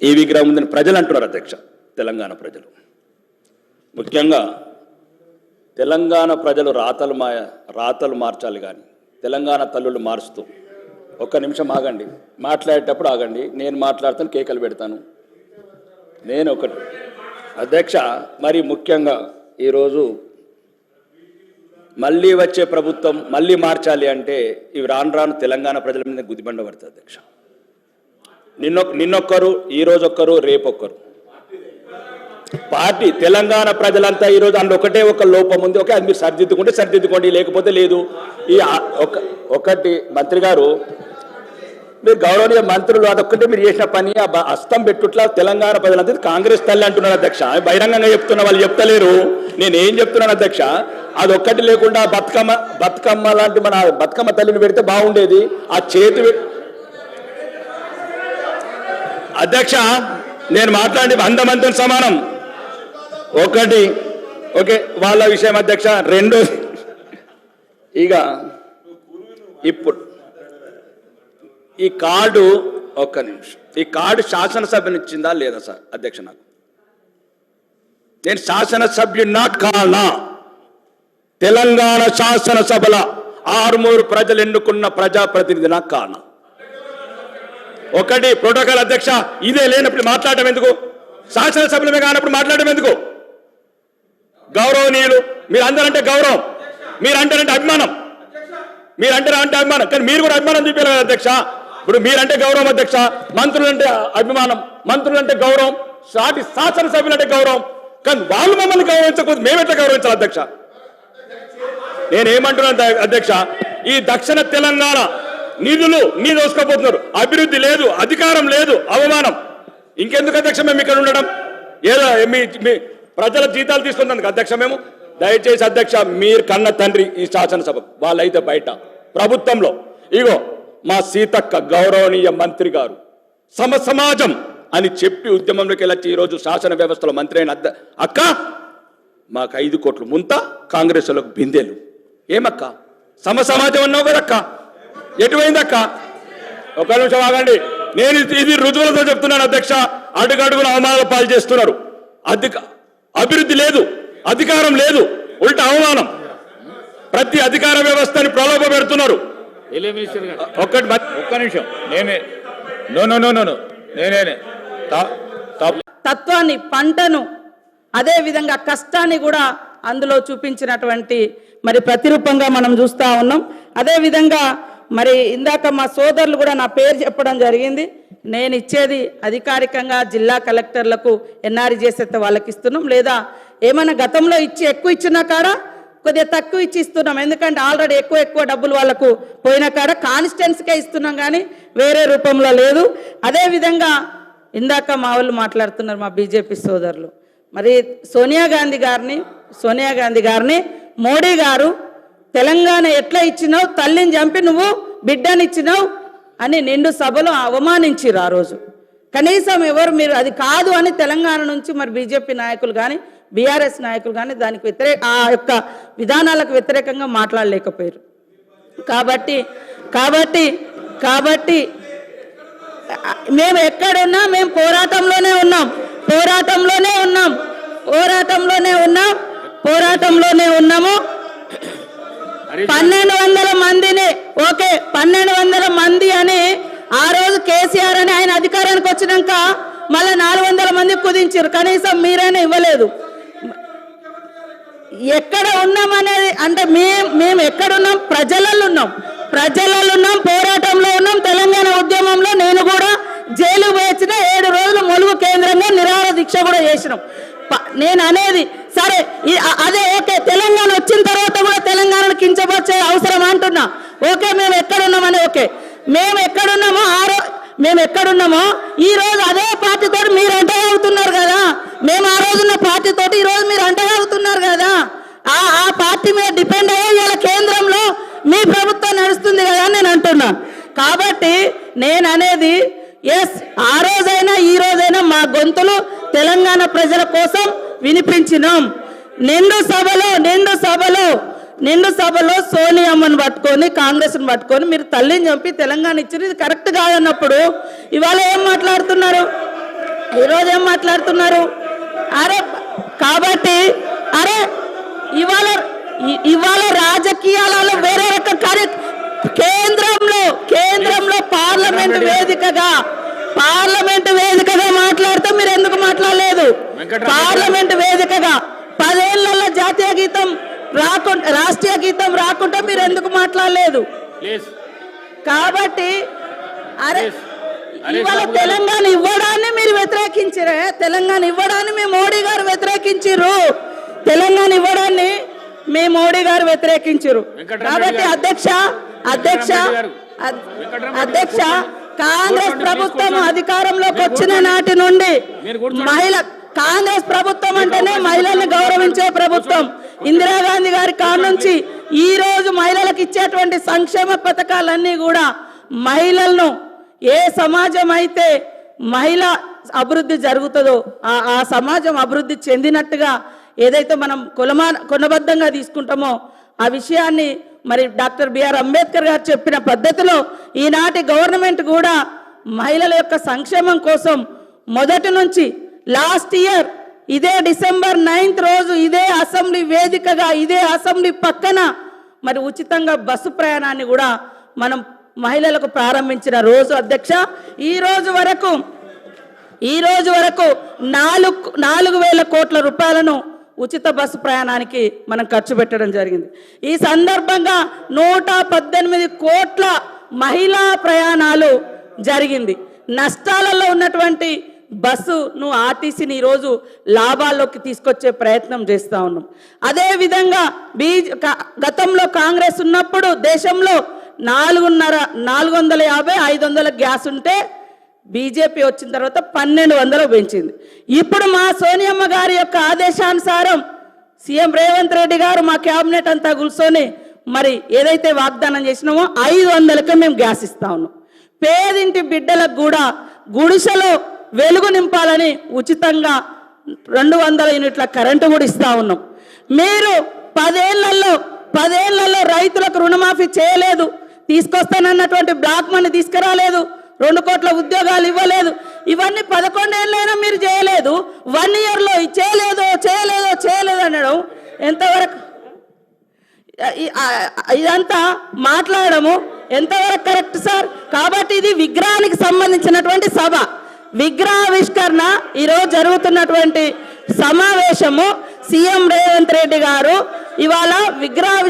ఈ విగ్రహం ఉందని ప్రజలు అంటున్నారు అధ్యక్ష. తెలంగాణ ప్రజలు ముఖ్యంగా తెలంగాణ ప్రజలు రాతలు మార్చాలి కానీ తెలంగాణ తల్లులు మారుస్తూ. ఒక్క నిమిషం ఆగండి, మాట్లాడేటప్పుడు ఆగండి. నేను మాట్లాడతాను, కేకలు పెడతాను. నేను ఒకటి అధ్యక్ష, మరి ముఖ్యంగా ఈరోజు మళ్ళీ వచ్చే ప్రభుత్వం మళ్ళీ మార్చాలి అంటే ఇవి రాను తెలంగాణ ప్రజల మీద గుదిబండ పడుతుంది అధ్యక్ష. నిన్నొక్కరు, ఈరోజు ఒక్కరు, రేపొక్కరు. పార్టీ తెలంగాణ ప్రజలంతా ఈరోజు అందులో ఒకటే ఒక లోపం ఉంది. ఓకే, అది మీరు సరిదిద్దుకోండి, లేకపోతే లేదు. ఈ ఒకటి మంత్రి గారు, మీరు గౌరవనీయ మంత్రులు, అదొక్కటే మీరు చేసిన పని. ఆ హస్తం పెట్టుట్లా తెలంగాణ ప్రజలంతా కాంగ్రెస్ తల్లి అంటున్నారు అధ్యక్ష. బహిరంగంగా చెప్తున్నా, వాళ్ళు చెప్తలేరు. నేనేం చెప్తున్నాను అధ్యక్ష, అదొక్కటి లేకుండా బతుకమ్మ లాంటి మన బతుకమ్మ తల్లిని పెడితే బాగుండేది. ఆ చేతి అధ్యక్ష, నేను మాట్లాడి 100 మందితో సమానం. ఒకటి ఓకే, వాళ్ళ విషయం అధ్యక్ష. రెండో, ఇక ఇప్పుడు ఈ కార్డు, ఒక్క నిమిషం, ఈ కార్డు శాసనసభనిచ్చిందా లేదా సార్ అధ్యక్ష? నేను శాసనసభ్యున్నా కానా? తెలంగాణ శాసనసభల 6 ప్రజలు ఎన్నుకున్న ప్రజాప్రతినిధినా కానా? ఒకటి ప్రోటోకాల్ అధ్యక్ష, ఇదే లేనప్పుడు మాట్లాడటం ఎందుకు? శాసనసభ్యులమే కానప్పుడు మాట్లాడటం ఎందుకు? గౌరవనీయులు, మీరు అందరంటే గౌరవం, మీరంటే అభిమానం, మీరంటే అభిమానం, కానీ మీరు కూడా అభిమానం చూపించాలి కదా అధ్యక్ష. ఇప్పుడు మీరంటే గౌరవం అధ్యక్ష, మంత్రులంటే అభిమానం, మంత్రులంటే గౌరవం, సాటి శాసనసభ్యులంటే గౌరవం, కానీ వాళ్ళు మమ్మల్ని గౌరవించకపోతే మేమెట్లా గౌరవించాలి అధ్యక్ష? నేనేమంటున్నాను అధ్యక్ష, ఈ దక్షిణ తెలంగాణ నిధులు దోసుకోపోతున్నారు. అభివృద్ధి లేదు, అధికారం లేదు, అవమానం. ఇంకెందుకు అధ్యక్ష మేము ఇక్కడ ఉండడం? ఏదో మీ ప్రజల జీతాలు తీసుకున్నందుకు అధ్యక్ష మేము. దయచేసి అధ్యక్ష, మీరు కన్న తండ్రి ఈ శాసనసభ, వాళ్ళైతే బయట ప్రభుత్వంలో. ఇగో మా సీతక్క గౌరవనీయ మంత్రి గారు సమాజం అని చెప్పి ఉద్యమంలోకి వెళ్ళొచ్చి ఈరోజు శాసన వ్యవస్థలో మంత్రి అయిన అక్క, మాకు 5 కోట్లు ముంత, కాంగ్రెస్ వాళ్ళకు బిందెలు. ఏమక్క సమాజం అన్నావు కదక్క, ఎటువైందక్క? ఒక నిమిషం ఆగండి, నేను ఇది రుజువులతో చెప్తున్నాను అధ్యక్ష. అడుగడుగున అవమానాల పాలు చేస్తున్నారు. అభివృద్ధి లేదు, అధికారం లేదు, ఉల్టా అవమానం. ప్రతి అధికార వ్యవస్థని ప్రలోభ పెడుతున్నారు. ఒక్క నిమిషం, నేనే తత్వాన్ని, పంటను, అదే విధంగా కష్టాన్ని కూడా అందులో చూపించినటువంటి మరి ప్రతిరూపంగా మనం చూస్తూ ఉన్నాం. అదే విధంగా మరి ఇందాక మా సోదరులు కూడా నా పేరు చెప్పడం జరిగింది. నేను ఇచ్చేది అధికారికంగా జిల్లా కలెక్టర్లకు ఎన్ఆర్ఈ చేసేస్తే వాళ్ళకి ఇస్తున్నాం, లేదా ఏమైనా గతంలో ఎక్కువ ఇచ్చిన కాడ కొద్దిగా తక్కువ ఇస్తున్నాం. ఎందుకంటే ఆల్రెడీ ఎక్కువ డబ్బులు వాళ్ళకు పోయిన కాడ కాన్స్టిట్యున్సీకే ఇస్తున్నాం, కానీ వేరే రూపంలో లేదు. అదేవిధంగా ఇందాక మా వాళ్ళు మాట్లాడుతున్నారు, మా బీజేపీ సోదరులు, మరి సోనియా గాంధీ గారిని మోడీ గారు తెలంగాణ ఎట్లా ఇచ్చినావు, తల్లిని చంపి నువ్వు బిడ్డనిచ్చినావు అని నిండు సభలో అవమానించిరు. ఆ రోజు కనీసం ఎవరు మీరు అది కాదు అని తెలంగాణ నుంచి మరి బీజేపీ నాయకులు కానీ బీఆర్ఎస్ నాయకులు కానీ దానికి ఆ యొక్క విధానాలకు వ్యతిరేకంగా మాట్లాడలేకపోయారు. కాబట్టి మేము ఎక్కడున్నా మేము పోరాటంలోనే ఉన్నాము. 1200 మందిని, ఓకే 1200 మంది అని ఆ రోజు కేసీఆర్ అని ఆయన అధికారానికి వచ్చినాక మళ్ళీ 400 మంది కుదించారు. కనీసం మీరైనా ఇవ్వలేదు. ఎక్కడ ఉన్నామనేది అంటే మేము ఎక్కడున్నాం? ప్రజలలో ఉన్నాం, పోరాటంలో ఉన్నాం. తెలంగాణ ఉద్యమంలో నేను కూడా జైలు వేసిన 7 రోజులు ములుగు కేంద్రంగా నిరాహార దీక్ష కూడా చేసినాం. నేను అనేది సరే, అదే ఓకే, తెలంగాణ వచ్చిన తర్వాత కూడా తెలంగాణను కించపరిచే అవసరం అంటున్నా. ఓకే, మేము ఎక్కడున్నామని, ఓకే మేము ఎక్కడున్నామో ఈ రోజు అదే పార్టీతో మీరు అంటగలుగుతున్నారు కదా. మేము ఆ రోజున్న పార్టీతో ఈ రోజు మీరు అంటగలుగుతున్నారు కదా. ఆ పార్టీ మీద డిపెండ్ అయ్యే ఇవాళ కేంద్రంలో మీ ప్రభుత్వం నడుస్తుంది కదా అని నేను అంటున్నా. కాబట్టి నేను అనేది ఆ రోజైనా ఈ రోజైనా మా గొంతులు తెలంగాణ ప్రజల కోసం వినిపించినాం. నిండు సభలో సోనియమ్మను పట్టుకొని కాంగ్రెస్ను పట్టుకొని మీరు తల్లిని చంపి తెలంగాణ ఇచ్చింది ఇది కరెక్ట్ కాదన్నప్పుడు ఇవాళ ఏం మాట్లాడుతున్నారు? ఈరోజు ఏం మాట్లాడుతున్నారు? అరే కాబట్టి అరే ఇవాళ రాజకీయాలలో వేరే రకం కేంద్రంలో పార్లమెంట్ వేదికగా మాట్లాడితే మీరు ఎందుకు మాట్లాడలేదు? పార్లమెంట్ వేదికగా 10 ఏళ్లలో జాతీయ గీతం రాకుండా రాష్ట్రీయ గీతం రాకుండా మీరు ఎందుకు మాట్లాడలేదు? కాబట్టి అరే ఇవాళ తెలంగాణ ఇవ్వడాన్ని మీరు వ్యతిరేకించారే, తెలంగాణ ఇవ్వడాన్ని మీ మోడీ గారు వ్యతిరేకించారు, తెలంగాణ ఇవ్వడాన్ని మీ మోడీ గారు వ్యతిరేకించారు. కాబట్టి అధ్యక్ష కాంగ్రెస్ ప్రభుత్వం అధికారంలోకి వచ్చిన నాటి నుండి కాంగ్రెస్ ప్రభుత్వం అంటేనే మహిళల్ని గౌరవించే ప్రభుత్వం. ఇందిరాగాంధీ గారి కాడ నుంచి ఈ రోజు మహిళలకు ఇచ్చేటువంటి సంక్షేమ పథకాలన్నీ కూడా మహిళలను ఏ సమాజం అయితే మహిళ అభివృద్ధి జరుగుతుందో ఆ సమాజం అభివృద్ధి చెందినట్టుగా ఏదైతే మనం కొనబద్ధంగా తీసుకుంటామో ఆ విషయాన్ని మరి డాక్టర్ బిఆర్ అంబేద్కర్ గారు చెప్పిన పద్ధతిలో ఈనాటి గవర్నమెంట్ కూడా మహిళల యొక్క సంక్షేమం కోసం మొదటి నుంచి లాస్ట్ ఇయర్ ఇదే డిసెంబర్ 9th రోజు ఇదే అసెంబ్లీ వేదికగా ఇదే అసెంబ్లీ పక్కన మరి ఉచితంగా బస్సు ప్రయాణాన్ని కూడా మనం మహిళలకు ప్రారంభించిన రోజు అధ్యక్ష. ఈ రోజు వరకు 4,000 కోట్ల రూపాయలను ఉచిత బస్సు ప్రయాణానికి మనం ఖర్చు పెట్టడం జరిగింది. ఈ సందర్భంగా 118 కోట్ల మహిళా ప్రయాణాలు జరిగింది. నష్టాలలో ఉన్నటువంటి బస్సును ఆర్టీసీని ఈరోజు లాభాల్లోకి తీసుకొచ్చే ప్రయత్నం చేస్తూ ఉన్నాం. అదేవిధంగా గతంలో కాంగ్రెస్ ఉన్నప్పుడు దేశంలో 450-500 గ్యాస్ ఉంటే బీజేపీ వచ్చిన తర్వాత 1200 పెంచింది. ఇప్పుడు మా సోనియమ్మ గారి యొక్క ఆదేశానుసారం సీఎం రేవంత్ రెడ్డి గారు మా క్యాబినెట్ అంతా కూర్చొని మరి ఏదైతే వాగ్దానం చేసినామో 500కే మేము గ్యాస్ ఇస్తా ఉన్నాం. పేదింటి బిడ్డలకు కూడా గుడిసెలో వెలుగు నింపాలని ఉచితంగా 200 యూనిట్ల కరెంటు కూడా ఇస్తా ఉన్నాం. మీరు 10 ఏళ్లలో రైతులకు రుణమాఫీ చేయలేదు, తీసుకొస్తానన్నటువంటి బ్లాక్ మనీ తీసుకురాలేదు, 2 కోట్ల ఉద్యోగాలు ఇవ్వలేదు. ఇవన్నీ 11 ఏళ్ళైనా మీరు చేయలేదు. 1 ఇయర్లో చేయలేదు అనడం ఎంతవరకు ఇదంతా మాట్లాడము ఎంతవరకు కరెక్ట్ సార్? కాబట్టి ఇది విగ్రహానికి సంబంధించినటువంటి సభ, విగ్రహావిష్కరణ ఈరోజు జరుగుతున్నటువంటి సమావేశము. సీఎం రేవంత్ రెడ్డి గారు ఇవాళ విగ్రహావిష్కరణ